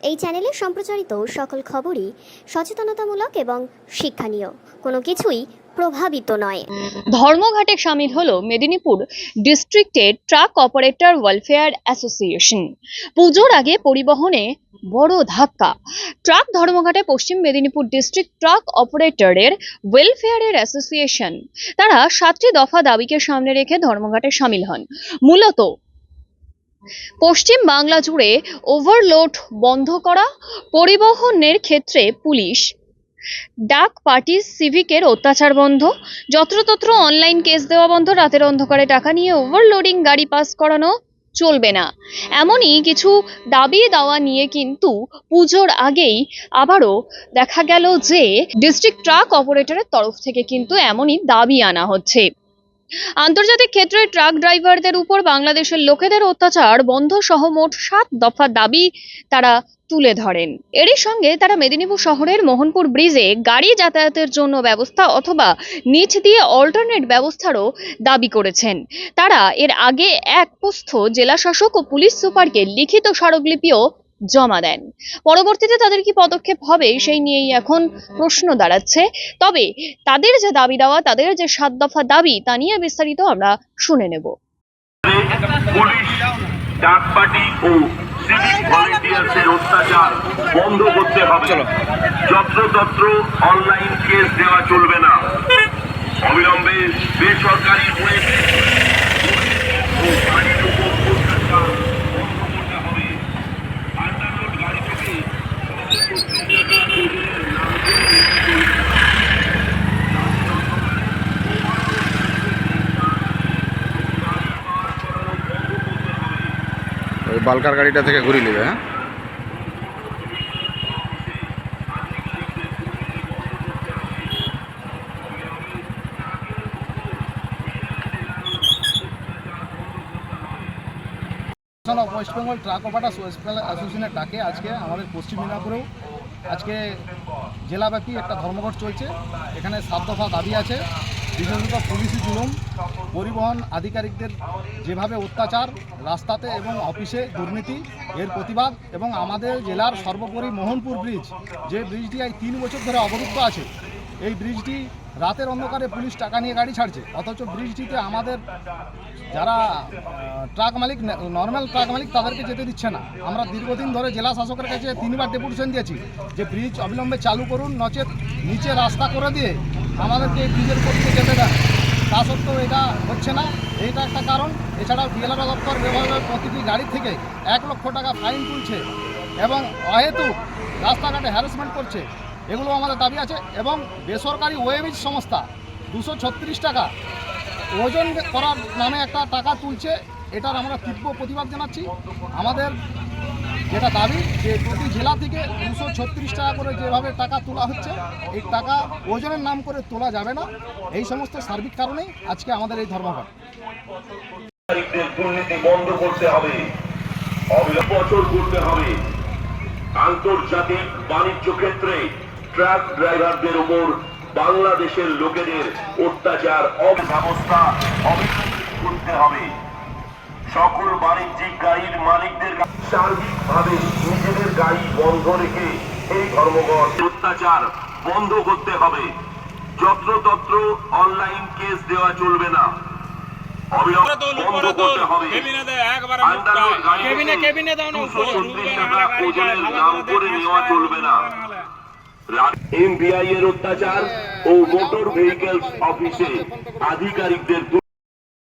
এই চ্যানেলে সম্প্রচারিত সকল খবরই সচেতনতামূলক এবং শিক্ষণীয়, কোনো কিছুই প্রভাবিত নয়। ধর্মঘটে শামিল হলো মেদিনীপুর ডিস্ট্রিক্টের ট্রাক অপারেটর ওয়েলফেয়ার অ্যাসোসিয়েশন। পুজোর আগে পরিবহনে বড় ধাক্কা। ট্রাক ধর্মঘটে পশ্চিম মেদিনীপুর ডিস্ট্রিক্ট ট্রাক অপারেটরের ওয়েলফেয়ারের অ্যাসোসিয়েশন তারা 7টি দফা দাবিকে সামনে রেখে ধর্মঘটে শামিল হন। মূলত পশ্চিম বাংলা জুড়ে ওভারলোড বন্ধ করা, পরিবহনের ক্ষেত্রে পুলিশ ডাক পার্টি সিভিকের অত্যাচার বন্ধ, যত্রতত্র অনলাইন কেস দেওয়া বন্ধ, রাতের অন্ধকারে টাকা নিয়ে ওভারলোডিং গাড়ি পাস করানো চলবে না, এমনই কিছু দাবি দাওয়া নিয়ে কিন্তু পুজোর আগেই আবারও দেখা গেল যে ডিস্ট্রিক্ট ট্রাক অপারেটরের তরফ থেকে কিন্তু এমনই দাবি আনা হচ্ছে। আন্তর্জাতিক ক্ষেত্রে ট্রাক ড্রাইভারদের উপর বাংলাদেশের লোকেদের অত্যাচার বন্ধ সহ মোট 7 দফা দাবি তারা তুলে ধরেন। এরই সঙ্গে তারা মেদিনীপুর শহরের মোহনপুর ব্রিজে গাড়ি যাতায়াতের জন্য ব্যবস্থা অথবা নিচ দিয়ে অল্টারনেট ব্যবস্থারও দাবি করেছেন। তারা এর আগে এক পোস্ত জেলা শাসক ও পুলিশ সুপারকে লিখিত স্মারকলিপিও জমা দেন। পরবর্তীতে তাদের কি পদক্ষেপ হবে সেই নিয়েই এখন প্রশ্ন দাঁড়াচ্ছে। তবে তাদের যে দাবি দেওয়া, তাদের যে 7 দফা দাবি, তা নিয়ে বিস্তারিত আমরা শুনে নেব। পুলিশ, ডাক পার্টি ও সিভিক ভলান্টিয়ার্সের অত্যাচার বন্ধ করতে হবে। যত্রতত্র অনলাইন কেস দেওয়া চলবে না। অবিলম্বে বেসরকারি ওই বালকার গাড়িটা থেকে ঘুরিয়ে নেবে। হ্যাঁ, West Bengal truck operators welfare অ্যাসোসিয়েশনের ডাকে আজকে আমাদের পশ্চিম মেদিনীপুরেও আজকে জেলাব্যাপী একটা ধর্মঘট চলছে। এখানে 7 দফা দাবি আছে। বিশেষত পুলিশি জুলুম, পরিবহন আধিকারিকদের যেভাবে অত্যাচার, রাস্তাতে এবং অফিসে দুর্নীতি, এর প্রতিবাদ এবং আমাদের জেলার সর্বোপরি মোহনপুর ব্রিজ, যে ব্রিজটি 3 বছর ধরে অবরুদ্ধ আছে। এই ব্রিজটি রাতের অন্ধকারে পুলিশ টাকা নিয়ে গাড়ি ছাড়ছে, অথচ ব্রিজটিতে আমাদের যারা ট্রাক মালিক, নর্মাল ট্রাক মালিক, তাদেরকে যেতে দিচ্ছে না। আমরা দীর্ঘদিন ধরে জেলা শাসকের কাছে 3বার ডেপুটেশন দিয়েছি যে ব্রিজ অবিলম্বে চালু করুন, নচেত নিচে রাস্তা করে দিয়ে আমাদেরকে এই ব্রিজের উপর দিয়ে যেতে দেন। তা সত্ত্বেও এটা হচ্ছে না। এইটা একটা কারণ। এছাড়াও ডিএলআর দপ্তর ব্যবহারের প্রতিটি গাড়ি থেকে 1 লক্ষ টাকা ফাইন তুলছে এবং অহেতুক রাস্তাঘাটে হ্যারাসমেন্ট করছে। এগুলো আমাদের দাবি আছে। এবং বেসরকারি ওয়েবিজ সংস্থা 236 টাকা ওজন করার নামে একটা টাকা তুলছে। এটার আমরা তীব্র প্রতিবাদ জানাচ্ছি। আমাদের যেটা দাবি যে প্রতি জেলা থেকে 236 টাকা করে যেভাবে টাকা তোলা হচ্ছে, এই টাকা ওজনের নাম করে তোলা যাবে না। এই সমস্ত সার্বিক কারণেই আজকে আমাদের এই ধর্মঘট। দুর্নীতি বন্ধ করতে হবে, অবিলম্বে বছর করতে হবে। আন্তর্জাতিক বাণিজ্য ক্ষেত্রে ট্রাক ড্রাইভারদের উপর বাংলাদেশের লোকেদের অত্যাচার অব্যবস্থা অবিলম্বে করতে হবে। সকল বাণিজ্যিক গাড়ির মালিকদের সার্বিকভাবে নিজেদের গাড়ি বন্ধ রেখে এই ধর্মঘট অত্যাচার বন্ধ করতে হবে। যত্রতত্র অনলাইন কেস দেওয়া চলবে না, অবিলম্বে বন্ধ করতে হবে। আন্ডারলোড গাড়ি 236 টাকা ওজনের নাম করে নেওয়া চলবে না। এমভিআই এর অত্যাচার ও মোটর ভেহিকলস অফিসে আধিকারিকদের